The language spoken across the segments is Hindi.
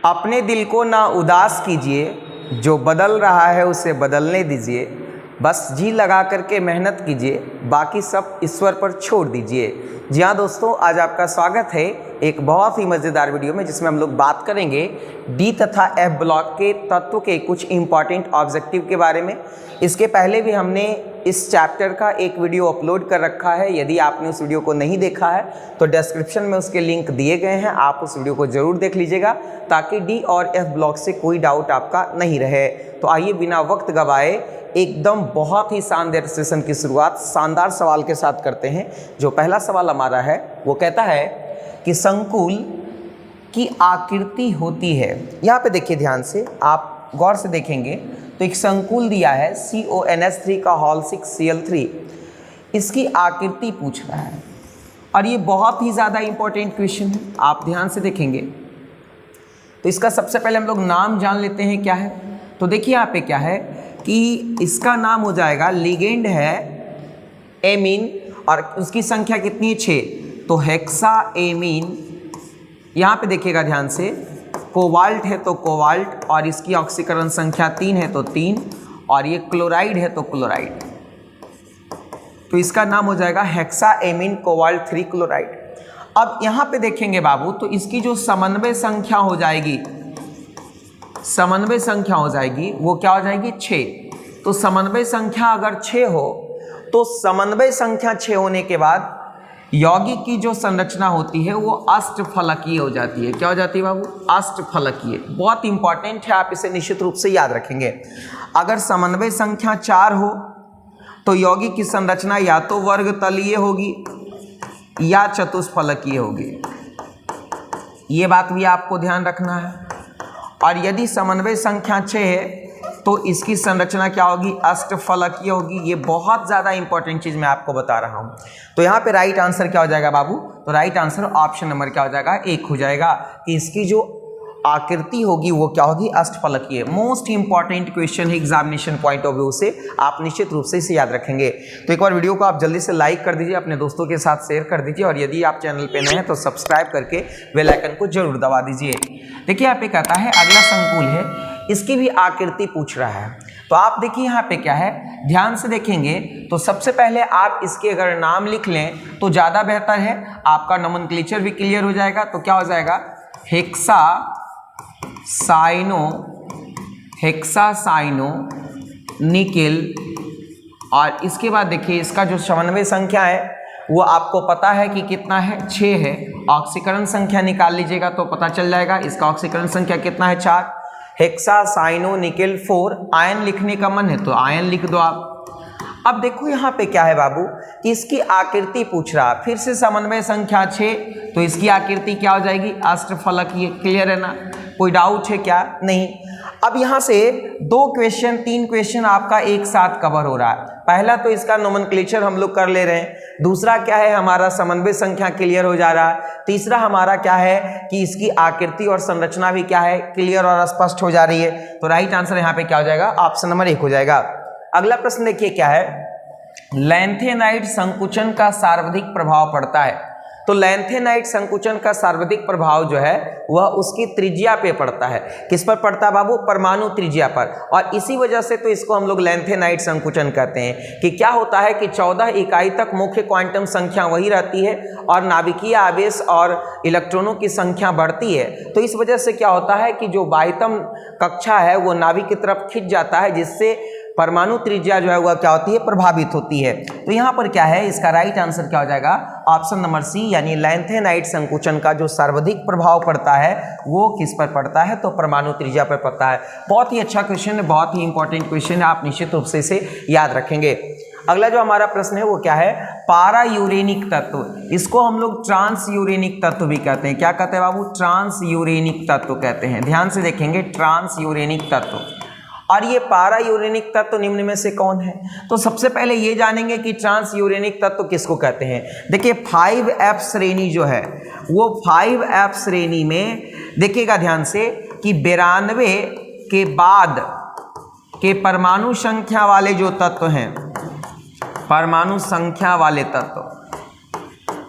अपने दिल को ना उदास कीजिए, जो बदल रहा है उसे बदलने दीजिए, बस जी लगा करके मेहनत कीजिए, बाकी सब ईश्वर पर छोड़ दीजिए। जी हाँ दोस्तों, आज आपका स्वागत है एक बहुत ही मज़ेदार वीडियो में, जिसमें हम लोग बात करेंगे डी तथा एफ ब्लॉक के तत्व के कुछ इंपॉर्टेंट ऑब्जेक्टिव के बारे में। इसके पहले भी हमने इस चैप्टर का एक वीडियो अपलोड कर रखा है। यदि आपने उस वीडियो को नहीं देखा है तो डिस्क्रिप्शन में उसके लिंक दिए गए हैं, आप उस वीडियो को ज़रूर देख लीजिएगा ताकि डी और एफ ब्लॉक से कोई डाउट आपका नहीं रहे। तो आइए बिना वक्त गवाए एकदम बहुत ही शानदार सेशन की शुरुआत शानदार सवाल के साथ करते हैं। जो पहला सवाल हमारा है वो कहता है कि संकुल की आकृति होती है। यहाँ पे देखिए ध्यान से, आप गौर से देखेंगे तो एक संकुल दिया है CONH3 का हॉल 6Cl3। इसकी आकृति पूछ रहा है और ये बहुत ही ज़्यादा इंपॉर्टेंट क्वेश्चन है। आप ध्यान से देखेंगे तो इसका सबसे पहले हम लोग नाम जान लेते हैं क्या है। तो देखिए यहाँ पे क्या है कि इसका नाम हो जाएगा, लिगेंड है एमीन और उसकी संख्या कितनी है 6, तो हेक्सा एमीन। यहाँ पे देखिएगा ध्यान से, कोबाल्ट है तो कोबाल्ट और इसकी ऑक्सीकरण संख्या 3 है तो 3, और ये क्लोराइड है तो क्लोराइड, तो इसका नाम हो जाएगा हेक्सा एमीन कोबाल्ट 3 क्लोराइड। अब यहाँ पे देखेंगे बाबू, तो इसकी जो समन्वय संख्या हो जाएगी, समन्वय संख्या हो जाएगी वो क्या हो जाएगी 6। तो समन्वय संख्या अगर 6 हो तो समन्वय संख्या 6 होने के बाद यौगिक की जो संरचना होती है वो अष्टफलकीय हो जाती है। क्या हो जाती है बाबू? अष्टफलकीय। बहुत इंपॉर्टेंट है, आप इसे निश्चित रूप से याद रखेंगे। अगर समन्वय संख्या 4 हो तो यौगिक की संरचना या तो वर्ग तलीय होगी या चतुष्फलकीय होगी। ये बात भी आपको ध्यान रखना है। और यदि समन्वय संख्या 6 है तो इसकी संरचना क्या होगी? अष्टफलकीय होगी। ये बहुत ज़्यादा इंपॉर्टेंट चीज़ मैं आपको बता रहा हूँ। तो यहाँ पे राइट आंसर क्या हो जाएगा बाबू? तो राइट आंसर ऑप्शन नंबर क्या हो जाएगा? 1 हो जाएगा कि इसकी जो आकृति होगी वो क्या होगी? अष्टफलकीय। मोस्ट इंपॉर्टेंट क्वेश्चन है एग्जामिनेशन पॉइंट ऑफ व्यू से, आप निश्चित रूप से इसे याद रखेंगे। तो एक बार वीडियो को आप जल्दी से लाइक कर दीजिए, अपने दोस्तों के साथ शेयर कर दीजिए, और यदि आप चैनल पे नए हैं तो सब्सक्राइब करके बेल आइकन को जरूर दबा दीजिए। देखिए यहाँ पे कहता है अगला संकुल है, इसकी भी आकृति पूछ रहा है। तो आप देखिए यहाँ पे क्या है, ध्यान से देखेंगे तो सबसे पहले आप इसके अगर नाम लिख लें तो ज़्यादा बेहतर है, आपका नोमेनक्लेचर भी क्लियर हो जाएगा। तो क्या हो जाएगा? हेक्सा साइनो निकेल, और इसके बाद देखिए इसका जो समन्वय संख्या है वो आपको पता है कि कितना है? 6 है। ऑक्सीकरण संख्या निकाल लीजिएगा तो पता चल जाएगा। इसका ऑक्सीकरण संख्या कितना है? 4। Hexa cyano nickel 4। आयन लिखने का मन है तो आयन लिख दो आप। अब देखो यहाँ पे क्या है बाबू कि इसकी आकृति पूछ रहा। फिर से समन्वय संख्या 6, तो इसकी आकृति क्या हो जाएगी? अष्टफलकीय। क्लियर है ना? कोई डाउट है क्या? नहीं। अब यहाँ से 2 क्वेश्चन 3 क्वेश्चन आपका एक साथ कवर हो रहा है। पहला तो इसका नोमेनक्लेचर हम लोग कर ले रहे हैं, दूसरा क्या है हमारा समन्वय संख्या क्लियर हो जा रहा है, तीसरा हमारा क्या है कि इसकी आकृति और संरचना भी क्या है? क्लियर और स्पष्ट हो जा रही है। तो राइट आंसर यहाँ पे क्या हो जाएगा? ऑप्शन नंबर 1 हो जाएगा। अगला प्रश्न देखिए क्या है, लैंथेनाइड संकुचन का सर्वाधिक प्रभाव पड़ता है। तो लैंथेनाइड संकुचन का सर्वाधिक प्रभाव जो है वह उसकी त्रिज्या पे पड़ता है। किस पर पड़ता है बाबू? परमाणु त्रिज्या पर। और इसी वजह से तो इसको हम लोग लैंथेनाइड संकुचन कहते हैं। कि क्या होता है कि 14 इकाई तक मुख्य क्वांटम संख्या वही रहती है और नाभिकीय आवेश और इलेक्ट्रॉनों की संख्या बढ़ती है। तो इस वजह से क्या होता है कि जो बाह्यतम कक्षा है वो नाभिक की तरफ खिंच जाता है, जिससे परमाणु त्रिज्या जो है वह क्या होती है? प्रभावित होती है। तो यहाँ पर क्या है, इसका राइट आंसर क्या हो जाएगा? ऑप्शन नंबर सी, यानी लैंथेनाइड संकुचन का जो सर्वाधिक प्रभाव पड़ता है वो किस पर पड़ता है? तो परमाणु त्रिज्या पर पड़ता है। बहुत ही अच्छा क्वेश्चन है, बहुत ही इंपॉर्टेंट क्वेश्चन है, आप निश्चित रूप से इसे याद रखेंगे। अगला जो हमारा प्रश्न है वो क्या है? पारा यूरेनिक तत्व। इसको हम लोग ट्रांस यूरेनिक तत्व भी कहते हैं। क्या कहते हैं बाबू? ट्रांस यूरेनिक तत्व कहते हैं। ध्यान से देखेंगे, ट्रांस यूरेनिक तत्व। और ये पारा यूरेनिक तत्व निम्न में से कौन है? तो सबसे पहले ये जानेंगे कि ट्रांस यूरेनिक तत्व किसको कहते हैं। देखिए 5F श्रेणी जो है वो 5F श्रेणी में देखिएगा ध्यान से कि 92 के बाद के परमाणु संख्या वाले जो तत्व हैं, परमाणु संख्या वाले तत्व,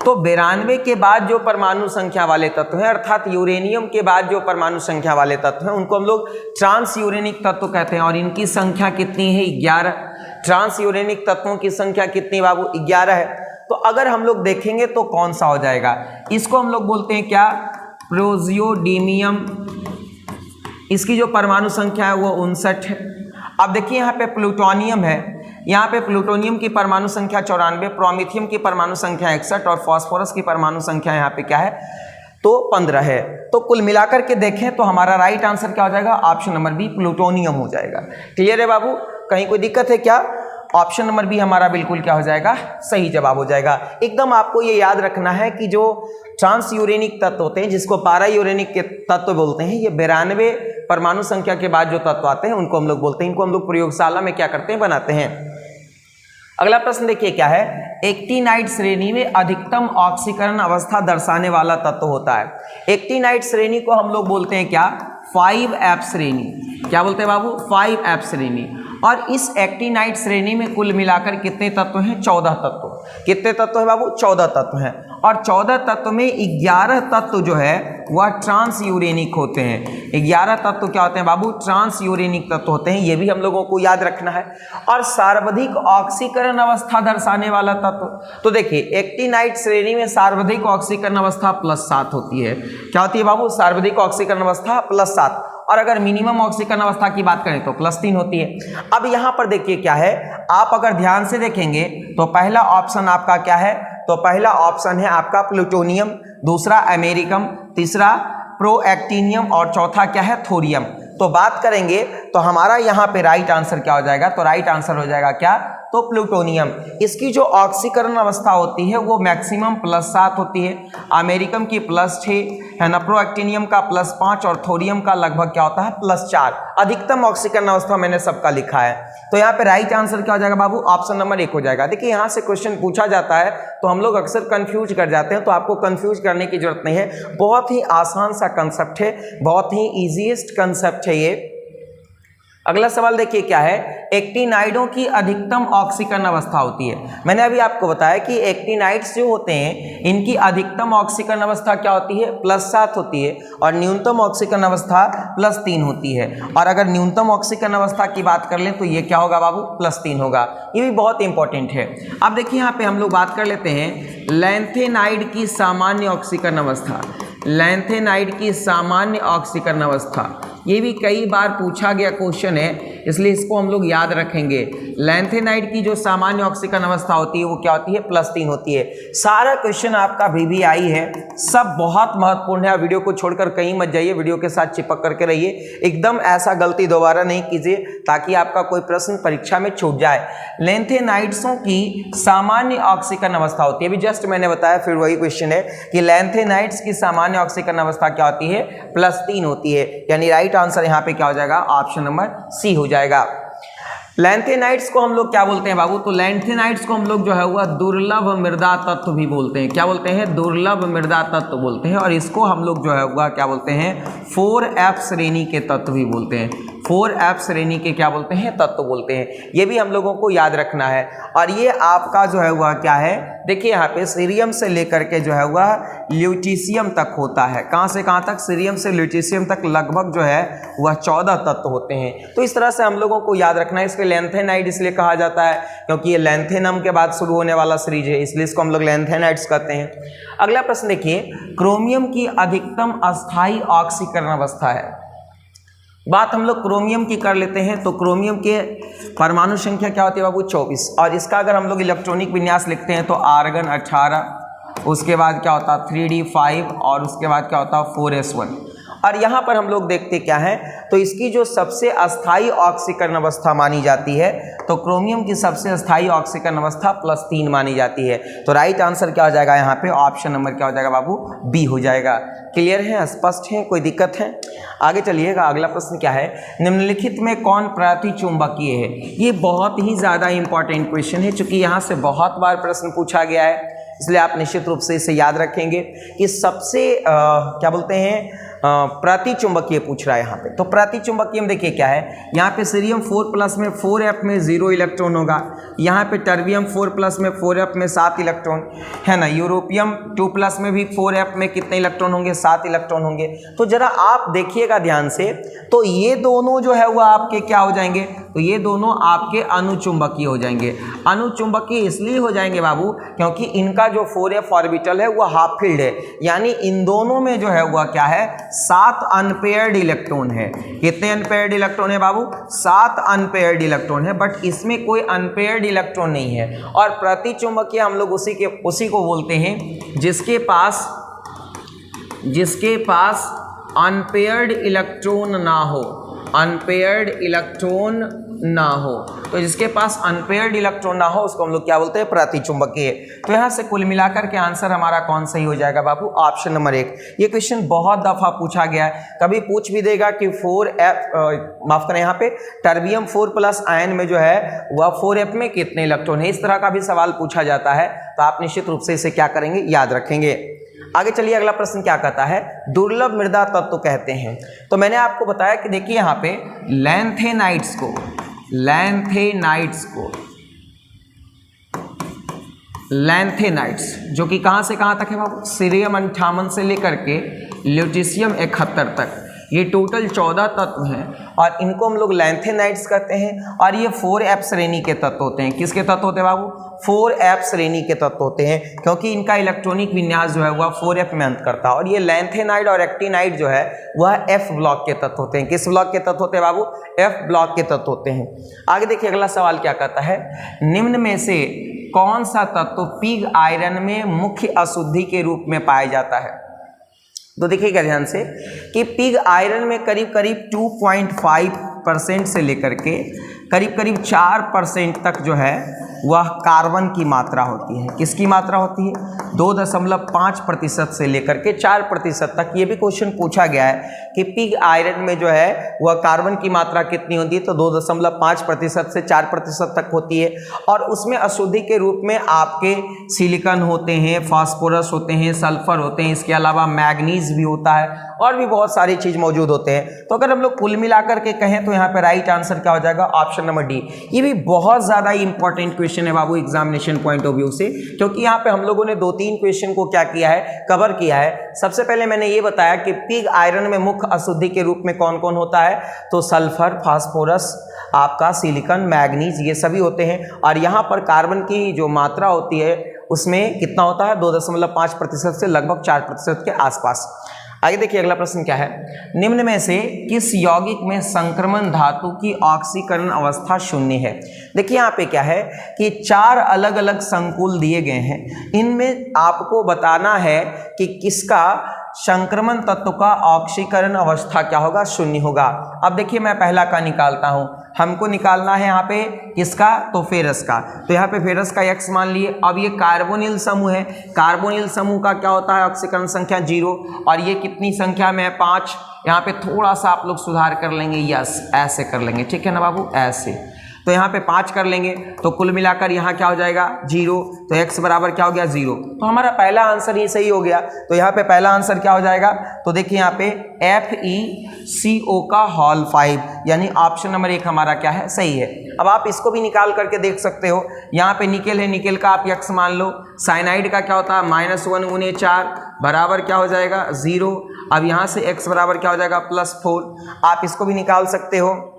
तो 92 के बाद जो परमाणु संख्या वाले तत्व हैं, अर्थात यूरेनियम के बाद जो परमाणु संख्या वाले तत्व हैं, उनको हम लोग ट्रांस यूरेनिक तत्व कहते हैं। और इनकी संख्या कितनी है? 11। ट्रांस यूरेनिक तत्वों की संख्या कितनी बाबू? 11 है। तो अगर हम लोग देखेंगे तो कौन सा हो जाएगा? इसको हम लोग बोलते हैं क्या? प्रोजियोडीमियम। इसकी जो परमाणु संख्या है वो 59 है। अब देखिए यहाँ पे प्लूटोनियम है, यहाँ पे प्लूटोनियम की परमाणु संख्या 94, प्रोमेथियम की परमाणु संख्या 61 और फास्फोरस की परमाणु संख्या यहाँ पे क्या है? तो 15 है। तो कुल मिलाकर के देखें तो हमारा राइट आंसर क्या हो जाएगा? ऑप्शन नंबर बी प्लूटोनियम हो जाएगा। क्लियर है बाबू? कहीं कोई दिक्कत है क्या? ऑप्शन नंबर बी हमारा बिल्कुल क्या हो जाएगा? सही जवाब हो जाएगा। एकदम आपको ये याद रखना है कि जो ट्रांस यूरेनिक तत्व होते हैं, जिसको पारा यूरेनिक के तत्व बोलते हैं, ये 92 परमाणु संख्या के बाद जो तत्व आते हैं उनको हम लोग बोलते हैं। इनको हम लोग प्रयोगशाला में क्या करते हैं? बनाते हैं। अगला प्रश्न देखिए क्या है? एक्टिनाइड श्रेणी में अधिकतम ऑक्सीकरण अवस्था दर्शाने वाला तत्व होता है। एक्टिनाइड श्रेणी को हम लोग बोलते हैं क्या? 5F श्रेणी। क्या बोलते हैं बाबू? 5F श्रेणी। और इस एक्टिनाइड श्रेणी में कुल मिलाकर कितने तत्व हैं? 14 तत्व। कितने तत्व हैं बाबू? 14 तत्व हैं। और 14 तत्व में 11 तत्व जो है वह ट्रांस यूरेनिक होते हैं। 11 तत्व क्या होते हैं बाबू? ट्रांस यूरेनिक तत्व होते हैं। ये भी हम लोगों को याद रखना है। और सर्वाधिक ऑक्सीकरण अवस्था दर्शाने वाला तत्व, तो देखिए एक्टिनाइड श्रेणी में सर्वाधिक ऑक्सीकरण अवस्था +7 होती है। क्या होती है बाबू? सर्वाधिक ऑक्सीकरण अवस्था +7। और अगर मिनिमम ऑक्सीकरण अवस्था की बात करें तो +3 होती है। अब यहाँ पर देखिए क्या है, आप अगर ध्यान से देखेंगे तो पहला ऑप्शन आपका क्या है? तो पहला ऑप्शन है आपका प्लूटोनियम, दूसरा अमेरिकम, तीसरा प्रोएक्टिनियम और चौथा क्या है? थोरियम। तो बात करेंगे तो हमारा यहाँ पे राइट आंसर क्या हो जाएगा? तो राइट आंसर हो जाएगा क्या? तो प्लूटोनियम। इसकी जो ऑक्सीकरण अवस्था होती है वो मैक्सिमम +7 होती है। अमेरिकम की +6 है ना, प्रोएक्टिनियम का +5 और थोरियम का लगभग क्या होता है? +4। अधिकतम ऑक्सीकरण अवस्था मैंने सबका लिखा है। तो यहाँ पे राइट आंसर क्या हो जाएगा बाबू? ऑप्शन नंबर 1 हो जाएगा। देखिए यहाँ से क्वेश्चन पूछा जाता है तो हम लोग अक्सर कंफ्यूज कर जाते हैं, तो आपको कंफ्यूज करने की जरूरत नहीं है। बहुत ही आसान सा कंसेप्ट है, बहुत ही ईजीएस्ट कंसेप्ट है ये। अगला सवाल देखिए क्या है? एक्टिनाइडों की अधिकतम ऑक्सीकरण अवस्था होती है। मैंने अभी आपको बताया कि एक्टिनाइड्स जो होते हैं इनकी अधिकतम ऑक्सीकरण अवस्था क्या होती है? +7 होती है। और न्यूनतम ऑक्सीकरण अवस्था +3 होती है। और अगर न्यूनतम ऑक्सीकरण अवस्था की बात कर लें तो ये क्या होगा बाबू? +3 होगा। ये भी बहुत इंपॉर्टेंट है। अब देखिए यहाँ पे हम लोग बात कर लेते हैं लैंथेनाइड की सामान्य ऑक्सीकरण अवस्था। लैंथेनाइड की सामान्य ऑक्सीकरण अवस्था, ये भी कई बार पूछा गया क्वेश्चन है, इसलिए इसको हम लोग याद रखेंगे। लैंथेनाइड की जो सामान्य ऑक्सीकरण अवस्था होती है वो क्या होती है? +3 होती है। सारा क्वेश्चन आपका VVI है, सब बहुत महत्वपूर्ण है। वीडियो को छोड़कर कहीं मत जाइए, वीडियो के साथ चिपक करके रहिए। एकदम ऐसा गलती दोबारा नहीं कीजिए ताकि आपका कोई प्रश्न परीक्षा में छूट जाए। लैंथेनाइड्सों की सामान्य ऑक्सीकरण अवस्था होती है, अभी जस्ट मैंने बताया, फिर वही क्वेश्चन है कि लैंथेनाइड्स की सामान्य ऑक्सीकरण अवस्था क्या होती है? +3 होती है। यानी राइट आंसर यहाँ पे क्या हो जाएगा? ऑप्शन नंबर सी हो जाएगा। लैंथेनाइड्स को हम लोग क्या बोलते हैं बाबू? तो लैंथेनाइड्स को हम लोग जो है वह दुर्लभ मृदा तत्व भी बोलते हैं। क्या बोलते हैं? दुर्लभ मृदा तत्व बोलते हैं। और इसको हम लोग जो है वह क्या बोलते हैं? 4F श्रेणी के तत्व भी बोलते हैं। 4F श्रेणी के क्या बोलते हैं? तत्व बोलते हैं। ये भी हम लोगों को याद रखना है। और ये आपका जो है वह क्या है? देखिए यहाँ पे सीरियम से लेकर के जो है वह ल्यूटीशियम तक होता है। कहाँ से कहाँ तक? सीरियम से ल्यूटीशियम तक लगभग जो है वह 14 तत्व होते हैं। तो इस तरह से हम लोगों को याद रखना है। इसके लैंथेनाइड इसलिए कहा जाता है क्योंकि ये लैंथेनम के बाद शुरू होने वाला सीरीज है, इसलिए इसको हम लोग लैंथेनाइड्स कहते हैं। अगला प्रश्न देखिए, क्रोमियम की अधिकतम अस्थायी ऑक्सीकरण अवस्था है। बात हम लोग क्रोमियम की कर लेते हैं। तो क्रोमियम के परमाणु संख्या क्या होती है बाबू? 24। और इसका अगर हम लोग इलेक्ट्रॉनिक विन्यास लिखते हैं तो आर्गन 18, उसके बाद क्या होता है 3d5 और उसके बाद क्या होता है 4s1। और यहाँ पर हम लोग देखते क्या है, तो इसकी जो सबसे अस्थायी ऑक्सीकरण अवस्था मानी जाती है, तो क्रोमियम की सबसे अस्थायी ऑक्सीकरण अवस्था +3 मानी जाती है। तो राइट आंसर क्या हो जाएगा यहाँ पे? ऑप्शन नंबर क्या हो जाएगा बाबू? बी हो जाएगा। क्लियर है? स्पष्ट है? कोई दिक्कत है? आगे चलिएगा। अगला प्रश्न क्या है? निम्नलिखित में कौन प्रतिचुंबकीय है? ये बहुत ही ज़्यादा इंपॉर्टेंट क्वेश्चन है, चूँकि यहाँ से बहुत बार प्रश्न पूछा गया है, इसलिए आप निश्चित रूप से इसे याद रखेंगे कि सबसे क्या बोलते हैं प्रति चुंबकीय पूछ रहा है यहाँ पे। तो प्रति चुंबकीय में देखिए क्या है, यहाँ पे सीरियम 4+ में 4f में 0 इलेक्ट्रॉन होगा, यहाँ पे टर्बियम 4+ में 4f में 7 इलेक्ट्रॉन है ना, यूरोपियम 2+ में भी 4f में कितने इलेक्ट्रॉन होंगे, 7 इलेक्ट्रॉन होंगे। तो जरा आप देखिएगा ध्यान से, तो ये दोनों जो है वह आपके क्या हो जाएंगे, तो ये दोनों आपके अनुचुंबकीय हो जाएंगे। अनुचुंबकीय इसलिए हो जाएंगे बाबू क्योंकि इनका जो 4f ऑर्बिटल है वह हाफ फील्ड है, यानी इन दोनों में जो है वह क्या है, 7 अनपेयर्ड इलेक्ट्रॉन है। कितने अनपेयर्ड इलेक्ट्रॉन है बाबू, 7 अनपेयर्ड इलेक्ट्रॉन है, बट इसमें कोई अनपेयर्ड इलेक्ट्रॉन नहीं है। और प्रति चुंबकीय हम लोग उसी को बोलते हैं जिसके पास अनपेयर्ड इलेक्ट्रॉन ना हो, अनपेयर्ड इलेक्ट्रॉन ना हो। तो जिसके पास अनपेयर्ड इलेक्ट्रॉन ना हो उसको हम लोग क्या बोलते हैं, प्रतिचुंबकीय। तो यहाँ से कुल मिलाकर के आंसर हमारा कौन सही हो जाएगा बाबू, ऑप्शन नंबर 1। ये क्वेश्चन बहुत दफा पूछा गया है, कभी पूछ भी देगा कि 4f माफ करें, यहाँ पे टर्बियम 4+ आयन में जो है वह 4f में कितने इलेक्ट्रॉन है, इस तरह का भी सवाल पूछा जाता है। तो आप निश्चित रूप से इसे क्या करेंगे, याद रखेंगे। आगे चलिए, अगला प्रश्न क्या कहता है, दुर्लभ मृदा तत्व कहते हैं। तो मैंने आपको बताया कि देखिए यहाँ पे लैंथेनाइट्स जो कि कहाँ से कहाँ तक है बाबू, सीरियम 58 से लेकर के ल्यूटीशियम 71 तक, ये टोटल 14 तत्व हैं और इनको हम लोग लैंथेनाइट्स कहते हैं। और ये 4f श्रेणी के तत्व होते हैं। किसके तत्व होते हैं बाबू, 4f श्रेणी के तत्व होते हैं, क्योंकि इनका इलेक्ट्रॉनिक विन्यास जो है वह 4f में अंत करता है। और ये लैंथेनाइड और एक्टिनाइड जो है वह f ब्लॉक के तत्व होते हैं। किस ब्लॉक के तत्व होते हैं बाबू, f ब्लॉक के तत्व होते हैं। आगे देखिए अगला सवाल क्या कहता है, निम्न में से कौन सा तत्व पिग आयरन में मुख्य अशुद्धि के रूप में पाया जाता है। तो देखिएगा ध्यान से कि पिग आयरन में करीब करीब 2.5% से लेकर के करीब करीब 4% तक जो है वह कार्बन की मात्रा होती है। किसकी मात्रा होती है, 2.5% से लेकर के 4% तक। ये भी क्वेश्चन पूछा गया है कि पिग आयरन में जो है वह कार्बन की मात्रा कितनी होती है, तो 2.5% से 4% तक होती है। और उसमें अशुद्धि के रूप में आपके सिलिकॉन होते हैं, फास्फोरस होते हैं, सल्फर होते हैं, इसके अलावा मैग्नीज भी होता है और भी बहुत सारी चीज़ मौजूद होते हैं। तो अगर हम लोग कुल मिलाकर के कहें तो यहाँ पे राइट आंसर क्या हो जाएगा, ऑप्शन नंबर डी। ये भी बहुत ज़्यादा इंपॉर्टेंट क्वेश्चन है बाबू एग्जामिनेशन पॉइंट ऑफ व्यू से, क्योंकि यहाँ पे हम लोगों ने 2-3 क्वेश्चन को क्या किया है, कवर किया है। सबसे पहले मैंने ये बताया कि पिग आयरन में मुख्य अशुद्धि के रूप में कौन कौन होता है, तो सल्फर, फास्फोरस, आपका सिलिकॉन, मैग्नीज, ये सभी होते हैं। और यहाँ पर कार्बन की जो मात्रा होती है उसमें कितना होता है, 2.5% से लगभग 4% के आसपास। आगे देखिए अगला प्रश्न क्या है, निम्न में से किस यौगिक में संक्रमण धातु की ऑक्सीकरण अवस्था शून्य है। देखिए यहाँ पे क्या है कि 4 अलग अलग संकुल दिए गए हैं, इनमें आपको बताना है कि किसका संक्रमण तत्व का ऑक्सीकरण अवस्था क्या होगा, शून्य होगा। अब देखिए मैं पहला का निकालता हूँ, हमको निकालना है यहाँ पे किसका, तो फेरस का। तो यहाँ पे फेरस का x मान लिए। अब ये कार्बोनिल समूह है, कार्बोनिल समूह का क्या होता है, ऑक्सीकरण संख्या 0, और ये कितनी संख्या में है, 5। यहाँ पे थोड़ा सा आप लोग सुधार कर लेंगे, यस ऐसे कर लेंगे, ठीक है ना बाबू, ऐसे। तो यहाँ पे 5 कर लेंगे तो कुल मिलाकर यहाँ क्या हो जाएगा, 0। तो x बराबर क्या हो गया, 0। तो हमारा पहला आंसर ये सही हो गया। तो यहाँ पे पहला आंसर क्या हो जाएगा, तो देखिए यहाँ पे FeCO का होल 5, यानी ऑप्शन नंबर 1 हमारा क्या है, सही है। अब आप इसको भी निकाल करके देख सकते हो, यहाँ पे निकेल है, निकेल का आप x मान लो। साइनाइड का क्या होता है, -1 × 4 बराबर क्या हो जाएगा, 0। अब यहाँ से x बराबर क्या हो जाएगा, +4। आप इसको भी निकाल सकते हो।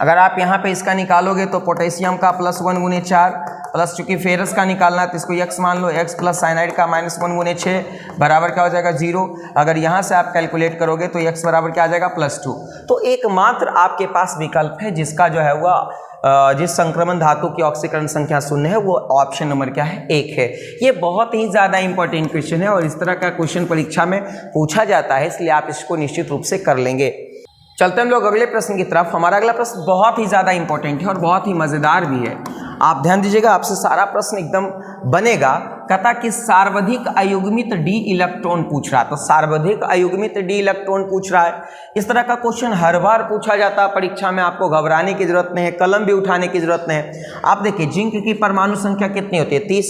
अगर आप यहाँ पे इसका निकालोगे तो पोटेशियम का +1 × 4 प्लस, चूंकि फेरस का निकालना है तो इसको x मान लो, x प्लस साइनाइड का -1 × 6 बराबर क्या हो जाएगा, 0। अगर यहाँ से आप कैलकुलेट करोगे तो x बराबर क्या आ जाएगा, +2। तो एकमात्र आपके पास विकल्प है जिसका जो है वह जिस संक्रमण धातु की ऑक्सीकरण संख्या शून्य है, वो ऑप्शन नंबर क्या है, 1 है। ये बहुत ही ज़्यादा इंपॉर्टेंट क्वेश्चन है और इस तरह का क्वेश्चन परीक्षा में पूछा जाता है, इसलिए आप इसको निश्चित रूप से कर लेंगे। चलते हम लोग अगले प्रश्न की तरफ। हमारा अगला प्रश्न बहुत ही ज़्यादा इंपॉर्टेंट है और बहुत ही मज़ेदार भी है। आप ध्यान दीजिएगा, आपसे सारा प्रश्न एकदम बनेगा। कहता कि सार्वधिक अयुग्मित डी इलेक्ट्रॉन पूछ रहा है। तो सार्वधिक अयुग्मित डी इलेक्ट्रॉन पूछ रहा है। इस तरह का क्वेश्चन हर बार पूछा जाता है परीक्षा में, आपको घबराने की जरूरत नहीं है, कलम भी उठाने की जरूरत नहीं है। आप देखिए जिंक की परमाणु संख्या कितनी होती है, 30।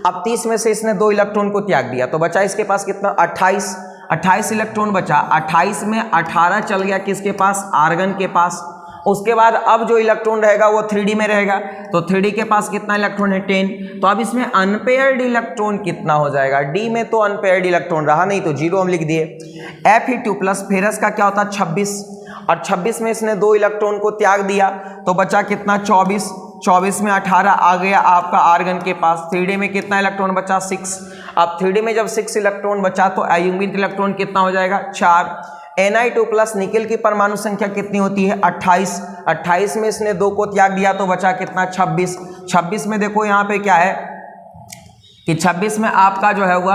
अब 30 में से इसने 2 इलेक्ट्रॉन को त्याग दिया तो बचा इसके पास कितना, 28। 28 इलेक्ट्रॉन बचा, 28 में 18 चल गया किसके पास, आर्गन के पास। उसके बाद अब जो इलेक्ट्रॉन रहेगा वो 3D में रहेगा, तो 3D के पास कितना इलेक्ट्रॉन है, 10। तो अब इसमें अनपेयर्ड इलेक्ट्रॉन कितना हो जाएगा, D में तो अनपेयर्ड इलेक्ट्रॉन रहा नहीं तो 0 हम लिख दिए। Fe2+ फेरस का क्या होता है 26, और 26 में इसने 2 इलेक्ट्रॉन को त्याग दिया तो बचा कितना 24, 24 में 18 आ गया आपका आर्गन के पास। 3D में कितना इलेक्ट्रॉन बचा 6, अब 3D में जब 6 इलेक्ट्रॉन बचा तो अयुग्मित इलेक्ट्रॉन कितना हो जाएगा 4। Ni2+ निकेल की परमाणु संख्या कितनी होती है 28, 28 में इसने 2 को त्याग दिया तो बचा कितना 26, 26 में देखो यहाँ पे क्या है कि 26 में आपका जो है वह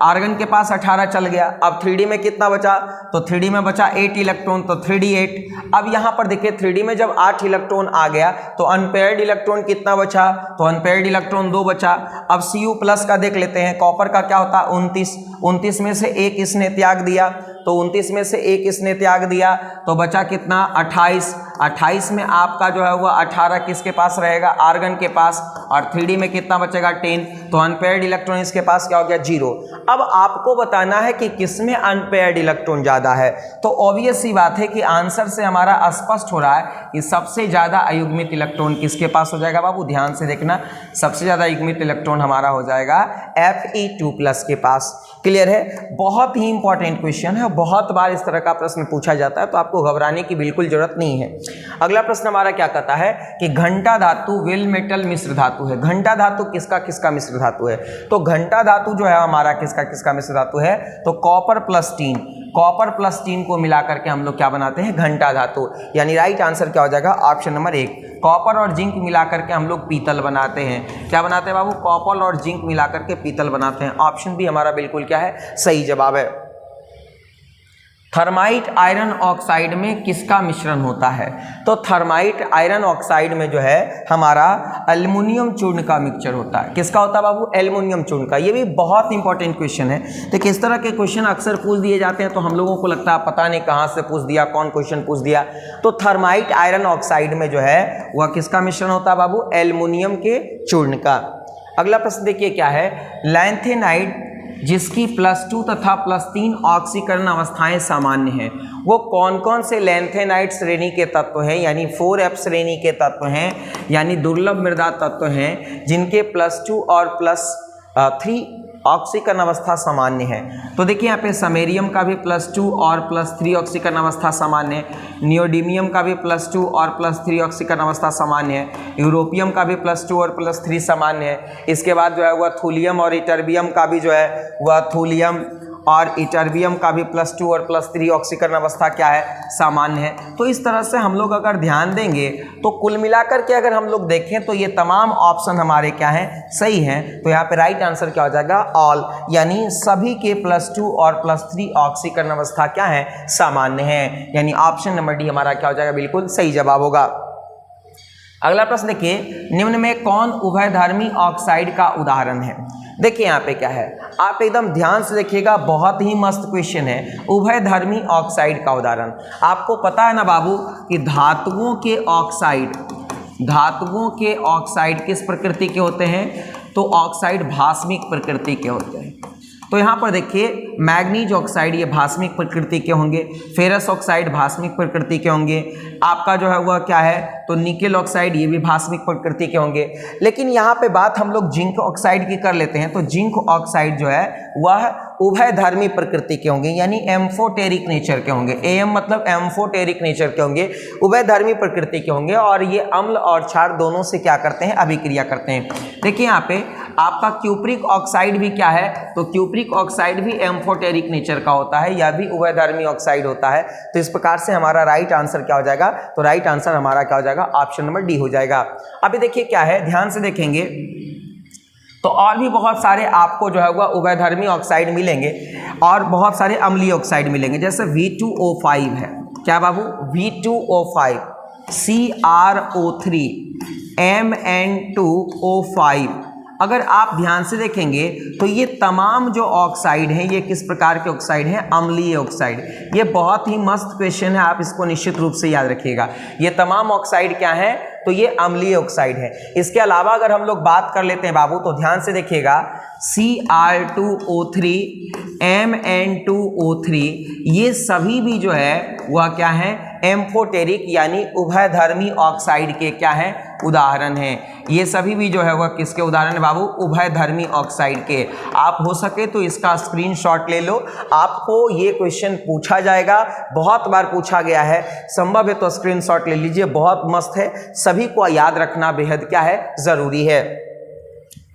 आर्गन के पास 18 चल गया। अब 3D में कितना बचा, तो 3D में बचा 8 इलेक्ट्रॉन, तो 3D 8। अब यहाँ पर देखिए 3D में जब 8 इलेक्ट्रॉन आ गया तो अनपेयर्ड इलेक्ट्रॉन कितना बचा, तो अनपेयर्ड इलेक्ट्रॉन 2 बचा। अब Cu+ का देख लेते हैं, कॉपर का क्या होता है 29, 29 में से 1 इसने त्याग दिया, तो 29 में से 1 इसने त्याग दिया तो बचा कितना 28, 28 में आपका जो है वह 18 किसके पास रहेगा, आर्गन के पास, और 3D में कितना बचेगा 10, तो अनपेयर्ड इलेक्ट्रॉन इसके पास क्या हो गया 0। अब आपको बताना है कि किसमें अनपेयर्ड इलेक्ट्रॉन ज़्यादा है, तो ऑब्वियस सी बात है कि आंसर से हमारा स्पष्ट हो रहा है कि सबसे ज़्यादा अयुग्मित इलेक्ट्रॉन किसके पास हो जाएगा बाबू, ध्यान से देखना, सबसे ज़्यादा अयुग्मित इलेक्ट्रॉन हमारा हो जाएगा Fe2+ के पास। क्लियर है, बहुत ही इंपॉर्टेंट क्वेश्चन है, बहुत बार इस तरह का प्रश्न पूछा जाता है, तो आपको घबराने की बिल्कुल जरूरत नहीं है। अगला प्रश्न हमारा क्या कहता है कि घंटा धातु वेल मेटल मिश्र धातु है। घंटा धातु किसका किसका मिश्र धातु है, तो घंटा धातु जो है हमारा किसका किसका मिश्र धातु है, तो copper plus tin, copper plus tin को मिला करके हम लोग क्या बनाते हैं, घंटा धातु। यानी राइट आंसर क्या हो जाएगा, ऑप्शन नंबर 1, कॉपर और जिंक मिला करके हम लोग पीतल बनाते हैं। क्या बनाते हैं बाबू, कॉपर और जिंक मिला करके पीतल बनाते हैं। ऑप्शन भी हमारा बिल्कुल क्या है, सही जवाब है। थर्माइट आयरन ऑक्साइड में किसका मिश्रण होता है, तो थर्माइट आयरन ऑक्साइड में जो है हमारा एल्युमिनियम चूर्ण का मिक्सचर होता है। किसका होता है बाबू, एल्युमिनियम चूर्ण का। ये भी बहुत इंपॉर्टेंट क्वेश्चन है। तो किस तरह के क्वेश्चन अक्सर पूछ दिए जाते हैं तो हम लोगों को लगता है पता नहीं कहाँ से पूछ दिया, कौन क्वेश्चन पूछ दिया। तो थर्माइट आयरन ऑक्साइड में जो है वह किसका मिश्रण होता है बाबू, एल्युमिनियम के चूर्ण का। अगला प्रश्न देखिए क्या है, लैंथेनाइड जिसकी +2 तथा +3 ऑक्सीकरण अवस्थाएं सामान्य हैं, वो कौन कौन से लैंथेनाइड श्रेणी के तत्व हैं, यानी 4F श्रेणी के तत्व हैं, यानी दुर्लभ मृदा तत्व हैं जिनके +2 और +3 ऑक्सीकरण अवस्था सामान्य है। तो देखिए यहाँ पे समेरियम का भी +2 और +3 ऑक्सीकरण अवस्था सामान्य है, नियोडीमियम का भी +2 और +3 ऑक्सीकरण अवस्था सामान्य है, यूरोपियम का भी +2 और +3 सामान्य है। इसके बाद जो है वह थूलियम और इटर्बियम का भी जो है वह थूलियम और इटर्बियम का भी +2 और +3 ऑक्सीकरण अवस्था क्या है, सामान्य है। तो इस तरह से हम लोग अगर ध्यान देंगे तो कुल मिलाकर के अगर हम लोग देखें तो ये तमाम ऑप्शन हमारे क्या हैं, सही हैं। तो यहाँ पे राइट आंसर क्या हो जाएगा, ऑल, यानी सभी के +2 और +3 ऑक्सीकरण अवस्था क्या है, सामान्य है। यानी ऑप्शन नंबर डी हमारा क्या हो जाएगा, बिल्कुल सही जवाब होगा। अगला प्रश्न देखिए, निम्न में कौन उभयधर्मी ऑक्साइड का उदाहरण है। देखिए यहाँ पे क्या है, आप एकदम ध्यान से देखिएगा, बहुत ही मस्त क्वेश्चन है। उभयधर्मी ऑक्साइड का उदाहरण, आपको पता है ना बाबू कि धातुओं के ऑक्साइड किस प्रकृति के होते हैं, तो ऑक्साइड भास्मिक प्रकृति के होते हैं। तो यहाँ पर देखिए मैग्नीज ऑक्साइड ये भास्मिक प्रकृति के होंगे, फेरस ऑक्साइड भास्मिक प्रकृति के होंगे, आपका जो है वह क्या है, तो निकेल ऑक्साइड ये भी भास्मिक प्रकृति के होंगे। लेकिन यहाँ पे बात हम लोग जिंक ऑक्साइड की कर लेते हैं, तो जिंक ऑक्साइड जो है वह उभयधर्मी प्रकृति के होंगे, यानी एम्फोटेरिक नेचर के होंगे। एम मतलब एम्फोटेरिक नेचर के होंगे, उभयधर्मी प्रकृति के होंगे, और ये अम्ल और क्षार दोनों से क्या करते हैं, अभिक्रिया करते हैं। देखिए यहाँ पे आपका क्यूप्रिक ऑक्साइड भी क्या है, तो क्यूप्रिक ऑक्साइड भी एम्फोटेरिक नेचर का होता है, यह भी उभयधर्मी ऑक्साइड होता है। तो इस प्रकार से हमारा राइट आंसर क्या हो जाएगा, तो राइट आंसर हमारा क्या हो जाएगा, ऑप्शन नंबर डी हो जाएगा। अभी देखिए क्या है, ध्यान से देखेंगे तो और भी बहुत सारे आपको जो है वह उभयधर्मी ऑक्साइड मिलेंगे और बहुत सारे अम्लीय ऑक्साइड मिलेंगे। जैसे V2O5 है, क्या बाबू, V2O5, CrO3, Mn2O5, अगर आप ध्यान से देखेंगे तो ये तमाम जो ऑक्साइड हैं ये किस प्रकार के ऑक्साइड हैं? अम्लीय ऑक्साइड। ये बहुत ही मस्त क्वेश्चन है, आप इसको निश्चित रूप से याद रखिएगा। ये तमाम ऑक्साइड क्या है? तो ये अम्लीय ऑक्साइड है। इसके अलावा अगर हम लोग बात कर लेते हैं बाबू, तो ध्यान से देखिएगा, Cr2O3, Mn2O3, ये सभी भी जो है वह क्या है? एम्फोटेरिक यानी उभयधर्मी ऑक्साइड के क्या है? उदाहरण हैं। ये सभी भी जो है वह किसके उदाहरण है बाबू? उभयधर्मी ऑक्साइड के। आप हो सके तो इसका स्क्रीनशॉट ले लो, आपको ये क्वेश्चन पूछा जाएगा, बहुत बार पूछा गया है, संभव है तो स्क्रीनशॉट ले लीजिए, बहुत मस्त है, सभी को याद रखना बेहद क्या है? जरूरी है।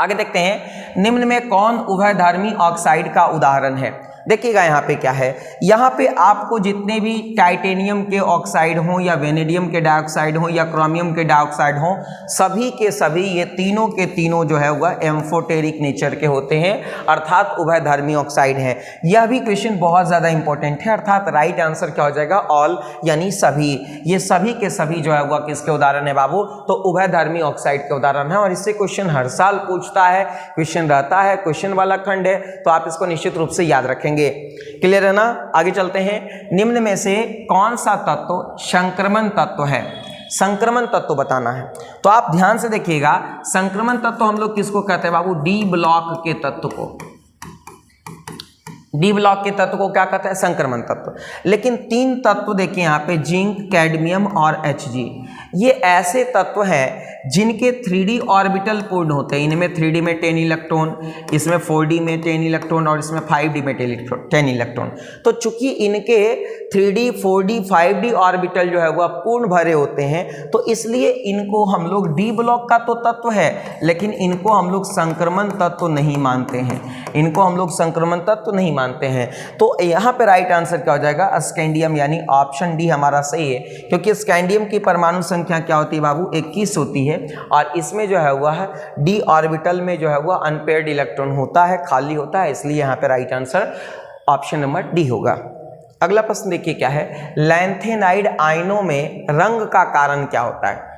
आगे देखते हैं, निम्न में कौन उभयधर्मी ऑक्साइड का उदाहरण है? देखिएगा यहाँ पे क्या है, यहाँ पे आपको जितने भी टाइटेनियम के ऑक्साइड हों या वेनेडियम के डाइऑक्साइड हों या क्रोमियम के डाइऑक्साइड हों, सभी के सभी ये तीनों के तीनों जो है वह एम्फोटेरिक नेचर के होते हैं, अर्थात उभयधर्मी ऑक्साइड हैं। यह भी क्वेश्चन बहुत ज़्यादा इंपॉर्टेंट है, अर्थात राइट आंसर क्या हो जाएगा? ऑल, यानी सभी। ये सभी के सभी जो है वह किसके उदाहरण है बाबू? तो उभयधर्मी ऑक्साइड के उदाहरण है। और इससे क्वेश्चन हर साल पूछता है, क्वेश्चन रहता है, क्वेश्चन वाला खंड है, तो आप इसको निश्चित रूप से याद रखेंगे। क्लियर है ना? आगे चलते हैं, निम्न में से कौन सा तत्व संक्रमण तत्व है? संक्रमण तत्व बताना है। तो आप ध्यान से देखिएगा, संक्रमण तत्व हम लोग किसको कहते हैं बाबू? डी ब्लॉक के तत्व को। डी ब्लॉक के तत्व को क्या कहते हैं? संक्रमण तत्व। लेकिन तीन तत्व देखिए यहाँ पे, जिंक, कैडमियम और Hg, ये ऐसे तत्व हैं जिनके 3D ऑर्बिटल पूर्ण होते हैं। इनमें 3D में 10 इलेक्ट्रॉन, इसमें 4D में 10 इलेक्ट्रॉन और इसमें 5D में 10 इलेक्ट्रॉन। तो चूंकि इनके 3D, 4D, 5D ऑर्बिटल जो है वह पूर्ण भरे होते हैं, तो इसलिए इनको हम लोग डी ब्लॉक का तो तत्व है, लेकिन इनको हम लोग संक्रमण तत्व नहीं मानते हैं। इनको हम लोग संक्रमण तत्व नहीं मानते हैं। तो यहाँ पे राइट आंसर क्या हो जाएगा? स्कैंडियम, यानी ऑप्शन डी हमारा सही है, क्योंकि स्कैंडियम की परमाणु संख्या क्या होती है बाबू? 21 होती है, और इसमें जो है वह डी ऑर्बिटल में जो है वह अनपेयर्ड इलेक्ट्रॉन होता है, खाली होता है, इसलिए यहाँ पे right answer option number D होगा। अगला प्रश्न देखिए क्या है, लैंथेनाइड आयनों में रंग का कारण क्या होता है?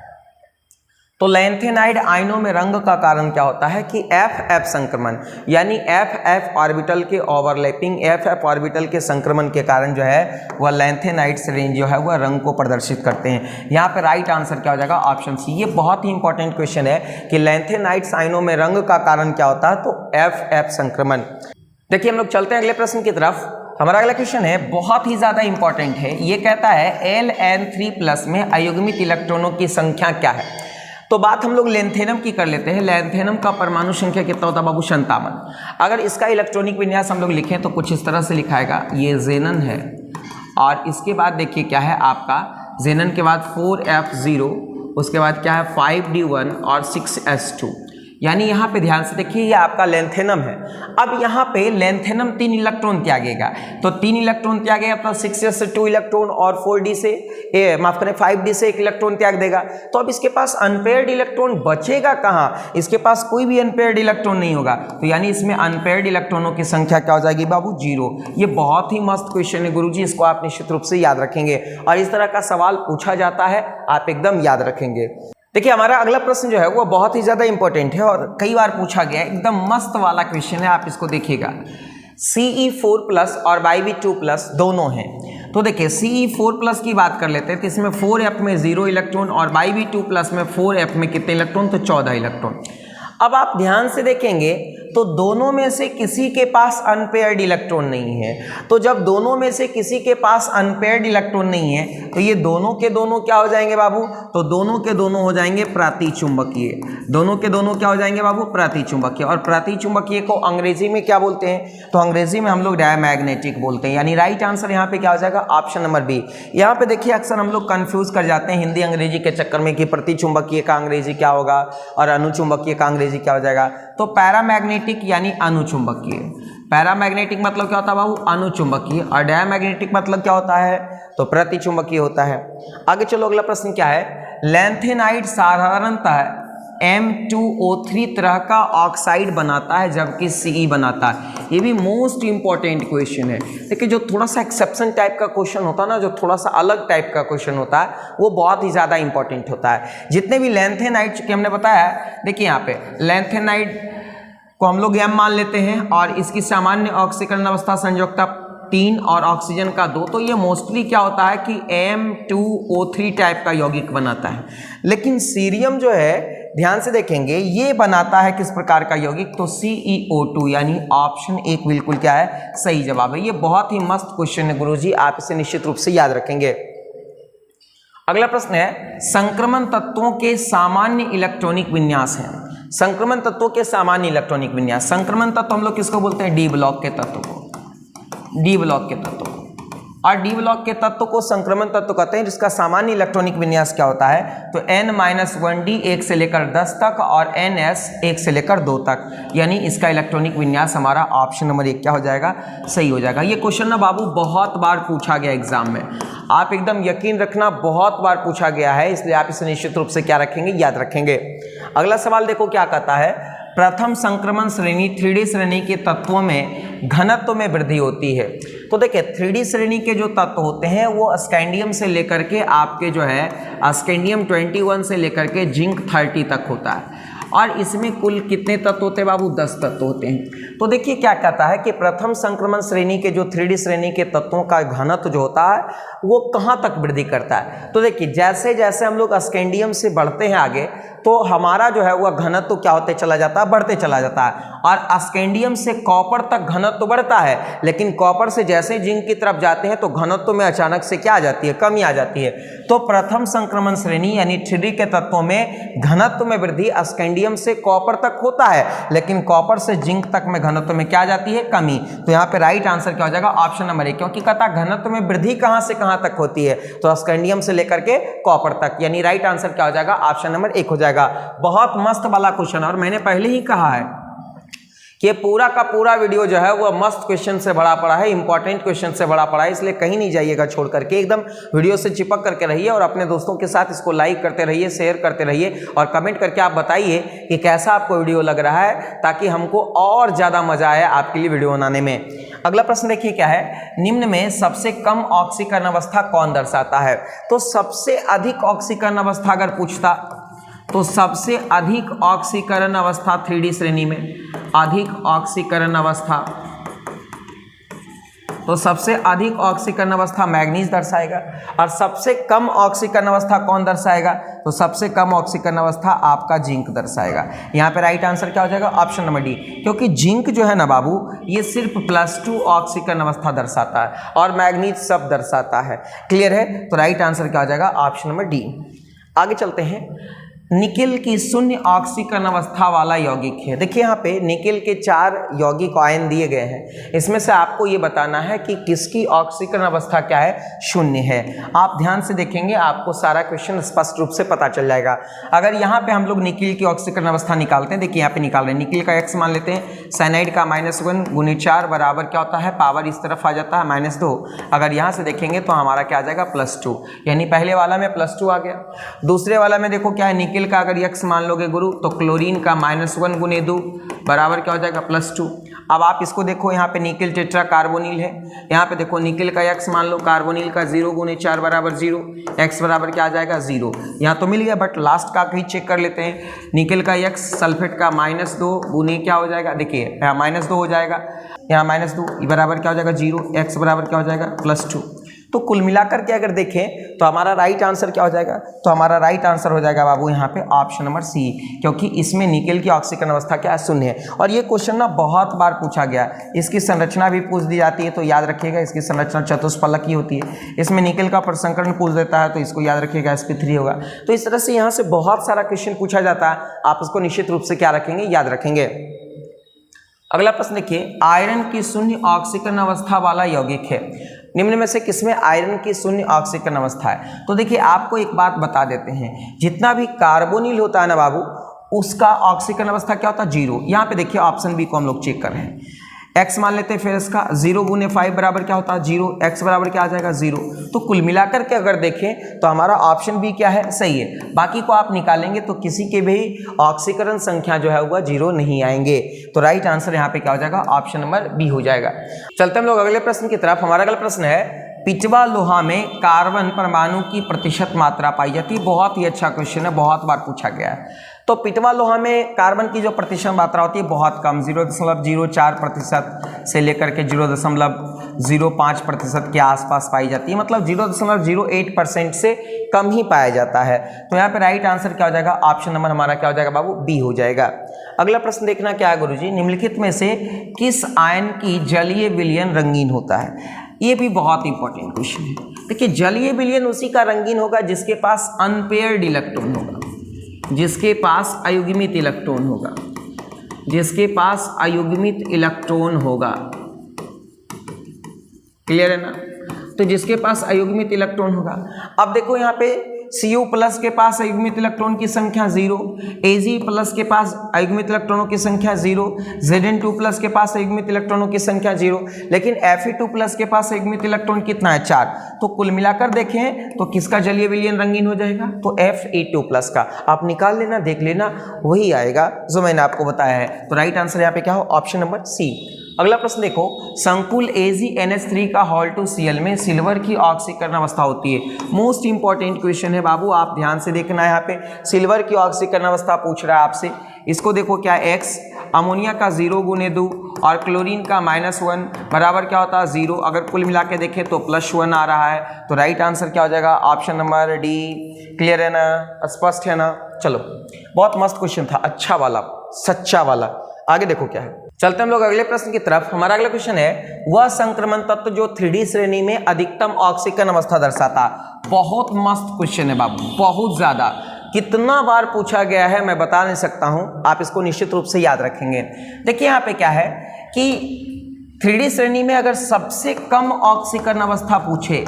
तो लैंथेनाइड आयनों में रंग का कारण क्या होता है कि एफ संक्रमण, यानी एफ ऑर्बिटल के ओवरलैपिंग, एफ ऑर्बिटल के संक्रमण के कारण जो है वह लैंथेनाइड रेंज जो है वह रंग को प्रदर्शित करते हैं। यहाँ पे राइट आंसर क्या हो जाएगा? Option C. ये बहुत ही इंपॉर्टेंट क्वेश्चन है कि लैंथेनाइड आयनों में रंग का कारण क्या होता है? तो एफ संक्रमण। देखिए हम लोग चलते हैं अगले प्रश्न की तरफ। हमारा अगला क्वेश्चन है, बहुत ही ज्यादा इंपॉर्टेंट है। ये कहता है Ln3+ में अयुग्मित इलेक्ट्रॉनों की संख्या क्या है? तो बात हम लोग लैंथेनम की कर लेते हैं। लैंथेनम का परमाणु संख्या कितना होता है बाबू? 57। अगर इसका इलेक्ट्रॉनिक विन्यास हम लोग लिखें तो कुछ इस तरह से लिखाएगा, ये जेनन है, और इसके बाद देखिए क्या है आपका, जेनन के बाद 4f0, उसके बाद क्या है 5d1 और 6s2, यानी यहाँ पे ध्यान से देखिए ये आपका लैंथेनम है। अब यहाँ पे लैंथेनम 3 इलेक्ट्रॉन त्यागेगा, तो 3 इलेक्ट्रॉन त्यागेगा अपना 6s से 2 इलेक्ट्रॉन और 4d से माफ करें 5d से 1 इलेक्ट्रॉन त्याग देगा। तो अब इसके पास अनपेयर्ड इलेक्ट्रॉन बचेगा कहाँ? इसके पास कोई भी अनपेयर्ड इलेक्ट्रॉन नहीं होगा, तो यानी इसमें अनपेयर्ड इलेक्ट्रॉनों की संख्या क्या हो जाएगी बाबू? 0। ये बहुत ही मस्त क्वेश्चन है गुरुजी, इसको आप निश्चित रूप से याद रखेंगे, और इस तरह का सवाल पूछा जाता है, आप एकदम याद रखेंगे। देखिए हमारा अगला प्रश्न जो है वो बहुत ही ज़्यादा इंपॉर्टेंट है और कई बार पूछा गया है, एकदम मस्त वाला क्वेश्चन है, आप इसको देखिएगा। Ce4+ और Yb2+ दोनों हैं। तो देखिए Ce4+ की बात कर लेते हैं, तो इसमें 4f में 0 इलेक्ट्रॉन और Yb2+ में 4f में कितने इलेक्ट्रॉन? तो 14 इलेक्ट्रॉन। अब आप ध्यान से देखेंगे तो दोनों में से किसी के पास अनपेयर्ड इलेक्ट्रॉन नहीं है। तो जब दोनों में से किसी के पास अनपेयर्ड इलेक्ट्रॉन नहीं है, तो ये दोनों के दोनों क्या हो जाएंगे बाबू? तो दोनों के दोनों हो जाएंगे प्रतिचुंबकीय। दोनों के दोनों क्या हो जाएंगे बाबू? प्रतिचुंबकीय। और प्रतिचुंबकीय को अंग्रेजी में क्या बोलते हैं? तो अंग्रेजी में हम लोग डायमैग्नेटिक बोलते हैं, यानी राइट आंसर यहाँ पे क्या हो जाएगा? Option number B. यहाँ पे देखिए अक्सर हम लोग कंफ्यूज कर जाते हैं हिंदी अंग्रेजी के चक्कर में कि प्रतिचुंबकीय का अंग्रेजी क्या होगा और अनुचुंबकीय का अंग्रेजी क्या हो जाएगा। तो पैरामैग्नेटिक यानी अनुचुंबकीय। पैरामैग्नेटिक मतलब क्या होता है बाबू? अनुचुंबकीय। और डायमैग्नेटिक मतलब क्या होता है? तो प्रतिचुंबकीय होता है। आगे चलो अगला प्रश्न क्या है, लैंथेनाइड साधारणतः M2O3 तरह का ऑक्साइड बनाता है जबकि Ce बनाता है। ये भी मोस्ट इंपॉर्टेंट क्वेश्चन है। देखिए जो थोड़ा सा एक्सेप्शन टाइप का क्वेश्चन होता है ना, जो थोड़ा सा अलग टाइप का क्वेश्चन होता है, वो बहुत ही ज़्यादा इंपॉर्टेंट होता है। जितने भी लैंथेनाइड, चूंकि हमने बताया, देखिए यहाँ पे लैंथेनाइड को हम लोग m मान लेते हैं और इसकी सामान्य ऑक्सीकरण अवस्था संयोजकता 3 और ऑक्सीजन का 2, तो ये मोस्टली क्या होता है कि M2O3 टाइप का यौगिक बनाता है। लेकिन सीरियम जो है ध्यान से देखेंगे ये बनाता है किस प्रकार का यौगिक, तो CeO2, यानी ऑप्शन 1 बिल्कुल क्या है, सही जवाब है। ये बहुत ही मस्त क्वेश्चन है गुरुजी, आप इसे निश्चित रूप से याद रखेंगे। अगला प्रश्न है संक्रमण तत्वों के सामान्य इलेक्ट्रॉनिक विन्यास है। संक्रमण तत्वों के सामान्य इलेक्ट्रॉनिक विन्यास, संक्रमण तत्व हम लोग किसको बोलते हैं, डी ब्लॉक के तत्व को, डी ब्लॉक के तत्व को। और डी ब्लॉक के तत्व को संक्रमण तत्व कहते हैं, जिसका सामान्य इलेक्ट्रॉनिक विन्यास क्या होता है, तो N-1D 1 से लेकर 10 तक और NS 1 से लेकर 2 तक, यानी इसका इलेक्ट्रॉनिक विन्यास हमारा ऑप्शन नंबर 1 क्या हो जाएगा, सही हो जाएगा। ये क्वेश्चन ना बाबू बहुत बार पूछा गया एग्जाम में, आप एकदम यकीन रखना बहुत बार पूछा गया है, इसलिए आप इसे निश्चित रूप से क्या रखेंगे, याद रखेंगे। अगला सवाल देखो क्या कहता है, प्रथम संक्रमण श्रेणी 3D श्रेणी के तत्वों में घनत्व में वृद्धि होती है। तो देखिए 3D श्रेणी के जो तत्व होते हैं वो स्कैंडियम से लेकर के आपके जो है स्कैंडियम 21 से लेकर के जिंक 30 तक होता है, और इसमें कुल कितने तत्व होते हैं बाबू, 10 तत्व होते हैं। तो देखिए क्या कहता है कि प्रथम संक्रमण श्रेणी के जो 3D श्रेणी के तत्वों का घनत्व जो होता है वो कहाँ तक वृद्धि करता है। तो देखिए जैसे जैसे हम लोग स्कैंडियम से बढ़ते हैं आगे, तो हमारा जो है वह घनत्व क्या होते चला जाता है, बढ़ते चला जाता है। और स्कैंडियम से कॉपर तक घनत्व बढ़ता है, लेकिन कॉपर से जैसे जिंक की तरफ जाते हैं तो घनत्व में अचानक से क्या आ जाती है, कमी आ जाती है। तो प्रथम संक्रमण श्रेणी यानी 3D के तत्वों में घनत्व में वृद्धि स्कैंडियम से कॉपर तक होता है, लेकिन कॉपर से जिंक तक में घनत्व में क्या आ जाती है, कमी। तो यहाँ पे राइट आंसर क्या हो जाएगा, ऑप्शन नंबर 1, क्योंकि कहता घनत्व में वृद्धि कहाँ से कहाँ तक होती है, तो स्कैंडियम से लेकर के कॉपर तक, यानी राइट आंसर क्या हो जाएगा, ऑप्शन नंबर 1 हो जाएगा। बहुत मस्त वाला क्वेश्चन, और मैंने पहले ही कहा है कि पूरा का पूरा वीडियो जो है वो मस्त क्वेश्चन से भरा पड़ा है, इंपॉर्टेंट क्वेश्चन से भरा पड़ा है, इसलिए कहीं नहीं जाइएगा छोड़ करके, एकदम वीडियो से चिपक करके रहिए और अपने दोस्तों के साथ इसको लाइक करते रहिए, शेयर करते रहिए, और कमेंट करके आप बताइए कि कैसा आपको वीडियो लग रहा है, ताकि हमको और ज़्यादा मजा आए आपके लिए वीडियो बनाने में। अगला प्रश्न देखिए क्या है, निम्न में सबसे कम ऑक्सीकरण अवस्था कौन दर्शाता है। तो सबसे अधिक ऑक्सीकरण अवस्था अगर पूछता तो सबसे अधिक ऑक्सीकरण अवस्था 3D श्रेणी में, अधिक ऑक्सीकरण अवस्था, तो सबसे अधिक ऑक्सीकरण अवस्था मैग्नीज दर्शाएगा, और सबसे कम ऑक्सीकरण अवस्था कौन दर्शाएगा, तो सबसे कम ऑक्सीकरण अवस्था आपका जिंक दर्शाएगा। यहाँ पे राइट आंसर क्या हो जाएगा, ऑप्शन नंबर डी, क्योंकि जिंक जो है ना बाबू ये सिर्फ +2 ऑक्सीकरण अवस्था दर्शाता है और मैग्नीज सब दर्शाता है। क्लियर है, तो राइट आंसर क्या हो जाएगा, ऑप्शन नंबर डी। आगे चलते हैं, निकेल की शून्य ऑक्सीकरण अवस्था वाला यौगिक है। देखिए यहाँ पे निकेल के 4 यौगिक आयन दिए गए हैं, इसमें से आपको ये बताना है कि किसकी ऑक्सीकरण अवस्था क्या है, शून्य है। आप ध्यान से देखेंगे आपको सारा क्वेश्चन स्पष्ट रूप से पता चल जाएगा। अगर यहाँ पे हम लोग निकेल की ऑक्सीकरण अवस्था निकालते हैं, देखिए यहाँ पे निकाल रहे हैं, निकेल का X मान लेते हैं, साइनाइड का -1 × 4 बराबर क्या होता है, पावर इस तरफ आ जाता है -2। अगर यहाँ से देखेंगे तो हमारा क्या आ जाएगा, +2, यानी पहले वाला में +2 आ गया। दूसरे वाला में देखो क्या है, निकेल का अगर X मान लोगे गुरु, तो क्लोरीन का -1 × 2 बराबर क्या हो जाएगा, +2। अब आप इसको देखो, यहाँ पे निकेल टेट्रा कार्बोनिल है, यहाँ पे देखो निकेल का X मान लो, कार्बोनिल का 0 × 4 बराबर 0, X बराबर क्या आ जाएगा, 0। यहाँ तो मिल गया, बट लास्ट का कहीं चेक कर लेते हैं। निकेल का X सल्फेट का -2 गुने क्या हो जाएगा, देखिए यहाँ -2 हो जाएगा, यहाँ -2 बराबर क्या हो जाएगा, 0, X बराबर क्या हो जाएगा, +2। तो कुल मिलाकर के अगर देखें तो हमारा राइट आंसर क्या हो जाएगा, तो हमारा राइट आंसर हो जाएगा बाबू यहाँ पे ऑप्शन नंबर सी, क्योंकि इसमें निकेल की ऑक्सीकरण अवस्था क्या है, शून्य है। और ये क्वेश्चन ना बहुत बार पूछा गया, इसकी संरचना भी पूछ दी जाती है, तो याद रखिएगा इसकी संरचना चतुष्फलक की होती है। इसमें निकेल का प्रसंकरण पूछ देता है, तो इसको याद रखिएगा sp3 होगा। तो इस तरह से यहाँ से बहुत सारा क्वेश्चन पूछा जाता है, आप उसको निश्चित रूप से क्या रखेंगे, याद रखेंगे। अगला प्रश्न देखिए, आयरन की शून्य ऑक्सीकरण अवस्था वाला यौगिक है, निम्न में से किसमें आयरन की शून्य ऑक्सीकरण अवस्था है। तो देखिए आपको एक बात बता देते हैं, जितना भी कार्बोनिल होता है ना बाबू, उसका ऑक्सीकरण अवस्था क्या होता है, 0। यहाँ पे देखिए ऑप्शन बी को हम लोग चेक कर रहे हैं, X मान लेते हैं, फिर इसका 0 × 5 बराबर क्या होता है, 0, X बराबर क्या आ जाएगा, 0। तो कुल मिलाकर के अगर देखें तो हमारा ऑप्शन बी क्या है, सही है। बाकी को आप निकालेंगे तो किसी के भी ऑक्सीकरण संख्या जो है वह 0 नहीं आएंगे, तो राइट आंसर यहाँ पे क्या हो जाएगा, ऑप्शन नंबर बी हो जाएगा। चलते हम लोग अगले प्रश्न की तरफ। हमारा अगला प्रश्न है, पिचवा लोहा में कार्बन परमाणु की प्रतिशत मात्रा पाई जाती है। बहुत ही अच्छा क्वेश्चन है, बहुत बार पूछा गया है। तो पिटवा लोहा में कार्बन की जो प्रतिशत मात्रा होती है बहुत कम, 0.04% से लेकर के 0.05% के आसपास पाई जाती है, मतलब 0.08% से कम ही पाया जाता है। तो यहाँ पे राइट आंसर क्या हो जाएगा, ऑप्शन नंबर हमारा क्या हो जाएगा बाबू, बी हो जाएगा। अगला प्रश्न देखना क्या है गुरुजी, निम्नलिखित में से किस आयन की जलीय विलयन रंगीन होता है। ये भी बहुत इंपॉर्टेंट क्वेश्चन है। देखिए जलीय विलयन उसी का रंगीन होगा जिसके पास अनपेयर्ड इलेक्ट्रॉन होगा, जिसके पास अयुग्मित इलेक्ट्रॉन होगा, जिसके पास अयुग्मित इलेक्ट्रॉन होगा, क्लियर है ना। तो जिसके पास अयुग्मित इलेक्ट्रॉन होगा, अब देखो यहाँ पे Cu प्लस के पास अयुग्मित इलेक्ट्रॉन की संख्या 0, Ag प्लस के पास अयुग्मित इलेक्ट्रॉनों की संख्या 0, Zn2 प्लस के पास अयुग्मित इलेक्ट्रॉनों की संख्या 0, लेकिन Fe2 प्लस के पास अयुग्मित इलेक्ट्रॉन कितना है, 4। तो कुल मिलाकर देखें तो किसका जलीय विलयन रंगीन हो जाएगा, तो Fe2 प्लस का। आप निकाल लेना, देख लेना, वही आएगा जो मैंने आपको बताया है। तो राइट आंसर यहाँ पे क्या हो, ऑप्शन नंबर सी। अगला प्रश्न देखो, संकुल AgNH3 का Hal2Cl में सिल्वर की ऑक्सीकरण अवस्था होती है। मोस्ट इंपॉर्टेंट क्वेश्चन है बाबू, आप ध्यान से देखना है। यहाँ पे सिल्वर की ऑक्सीकरण अवस्था पूछ रहा है आपसे। इसको देखो क्या है, X, अमोनिया का 0 गुने 2 और क्लोरीन का -1 बराबर क्या होता है, 0। अगर कुल मिला के देखें तो +1 आ रहा है। तो राइट आंसर क्या हो जाएगा, ऑप्शन नंबर डी। क्लियर है ना, स्पष्ट है ना। चलो बहुत मस्त क्वेश्चन था, अच्छा वाला, सच्चा वाला। आगे देखो क्या है, चलते हम लोग अगले प्रश्न की तरफ। हमारा अगला क्वेश्चन है, वह संक्रमण तत्व जो 3D श्रेणी में अधिकतम ऑक्सीकरण अवस्था दर्शाता। बहुत मस्त क्वेश्चन है बाबू, बहुत ज्यादा। कितना बार पूछा गया है मैं बता नहीं सकता हूं, आप इसको निश्चित रूप से याद रखेंगे। देखिए यहाँ पे क्या है कि 3D श्रेणी में अगर सबसे कम ऑक्सीकरण अवस्था पूछे,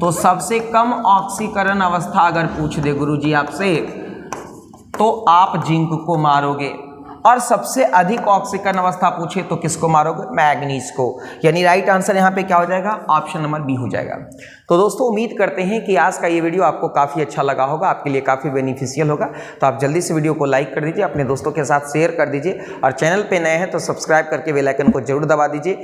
तो सबसे कम ऑक्सीकरण अवस्था अगर पूछ दे गुरुजी आपसे, तो आप जिंक को मारोगे। और सबसे अधिक ऑक्सीकरण अवस्था पूछे तो किसको मारोगे, मैग्नीज को। यानी राइट आंसर यहाँ पे क्या हो जाएगा, ऑप्शन नंबर बी हो जाएगा। तो दोस्तों उम्मीद करते हैं कि आज का ये वीडियो आपको काफ़ी अच्छा लगा होगा, आपके लिए काफ़ी बेनिफिशियल होगा। तो आप जल्दी से वीडियो को लाइक कर दीजिए, अपने दोस्तों के साथ शेयर कर दीजिए, और चैनल पे नए हैं तो सब्सक्राइब करके बेल आइकन को जरूर दबा दीजिए।